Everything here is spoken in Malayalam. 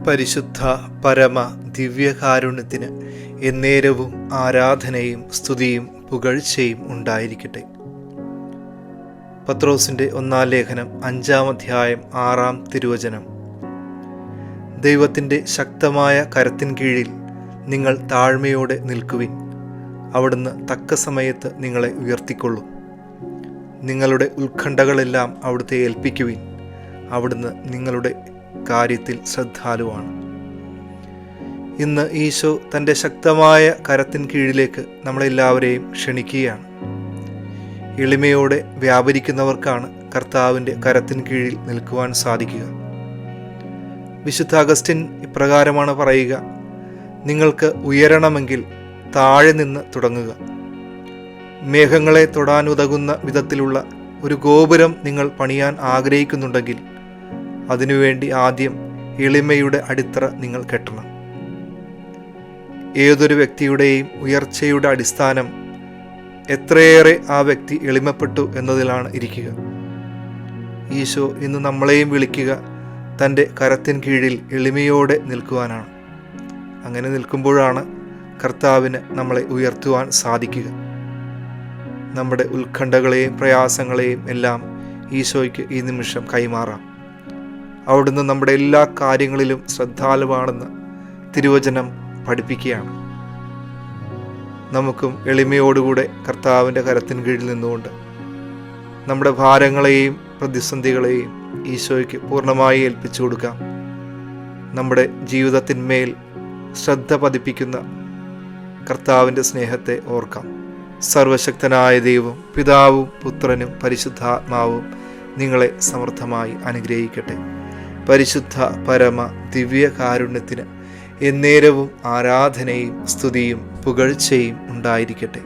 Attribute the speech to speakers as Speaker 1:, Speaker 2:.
Speaker 1: പരിശുദ്ധ പരമ ദിവ്യകാരുണ്യത്തിന് എന്നേരവും ആരാധനയും സ്തുതിയും പുകഴ്ചയും ഉണ്ടായിരിക്കട്ടെ. പത്രോസിൻ്റെ 1-ാം ലേഖനം 5-ാം അധ്യായം 6-ാം തിരുവചനം. ദൈവത്തിൻ്റെ ശക്തമായ കരത്തിൻ കീഴിൽ നിങ്ങൾ താഴ്മയോടെ നിൽക്കുവിൻ. അവിടുന്ന് തക്ക സമയത്ത് നിങ്ങളെ ഉയർത്തിക്കൊള്ളും. നിങ്ങളുടെ ഉത്കണ്ഠകളെല്ലാം അവിടുത്തെ ഏൽപ്പിക്കുവിൻ. അവിടുന്ന് നിങ്ങളുടെ കാര്യത്തിൽ ശ്രദ്ധാലുവാണ്. ഇന്ന് ഈശോ തൻ്റെ ശക്തമായ കരത്തിൻ കീഴിലേക്ക് നമ്മളെല്ലാവരെയും ക്ഷണിക്കുകയാണ്. എളിമയോടെ വ്യാപരിക്കുന്നവർക്കാണ് കർത്താവിൻ്റെ കരത്തിൻ കീഴിൽ നിൽക്കുവാൻ സാധിക്കുക. വിശുദ്ധ അഗസ്റ്റിൻ ഇപ്രകാരമാണ് പറയുക: നിങ്ങൾക്ക് ഉയരണമെങ്കിൽ താഴെ നിന്ന് തുടങ്ങുക. മേഘങ്ങളെ തൊടാനുതകുന്ന വിധത്തിലുള്ള ഒരു ഗോപുരം നിങ്ങൾ പണിയാൻ ആഗ്രഹിക്കുന്നുണ്ടെങ്കിൽ അതിനുവേണ്ടി ആദ്യം എളിമയുടെ അടിത്തറ നിങ്ങൾ കെട്ടണം. ഏതൊരു വ്യക്തിയുടെയും ഉയർച്ചയുടെ അടിസ്ഥാനം എത്രയേറെ ആ വ്യക്തി എളിമപ്പെട്ടു എന്നതിലാണ് ഇരിക്കുക. ഈശോ ഇന്ന് നമ്മളെയും വിളിക്കുക തൻ്റെ കരത്തിൻ കീഴിൽ എളിമയോടെ നിൽക്കുവാനാണ്. അങ്ങനെ നിൽക്കുമ്പോഴാണ് കർത്താവിന് നമ്മളെ ഉയർത്തുവാൻ സാധിക്കുക. നമ്മുടെ ഉത്കണ്ഠകളെയും പ്രയാസങ്ങളെയും എല്ലാം ഈശോയ്ക്ക് ഈ നിമിഷം കൈമാറാം. അവിടുന്ന് നമ്മുടെ എല്ലാ കാര്യങ്ങളിലും ശ്രദ്ധാലുവാണെന്ന് തിരുവചനം പഠിപ്പിക്കുകയാണ്. നമുക്കും എളിമയോടുകൂടെ കർത്താവിൻ്റെ കരത്തിൻ കീഴിൽ നിന്നുകൊണ്ട് നമ്മുടെ ഭാരങ്ങളെയും പ്രതിസന്ധികളെയും ഈശോയ്ക്ക് പൂർണ്ണമായി ഏൽപ്പിച്ചു കൊടുക്കാം. നമ്മുടെ ജീവിതത്തിന്മേൽ ശ്രദ്ധ പതിപ്പിക്കുന്ന കർത്താവിൻ്റെ സ്നേഹത്തെ ഓർക്കാം. സർവശക്തനായ ദൈവം, പിതാവും പുത്രനും പരിശുദ്ധാത്മാവും നിങ്ങളെ സമൃദ്ധമായി അനുഗ്രഹിക്കട്ടെ. പരിശുദ്ധ പരമ ദിവ്യകാരുണ്യത്തിന് എന്നേരവും ആരാധനയും സ്തുതിയും പുകഴ്ചയും ഉണ്ടായിരിക്കട്ടെ.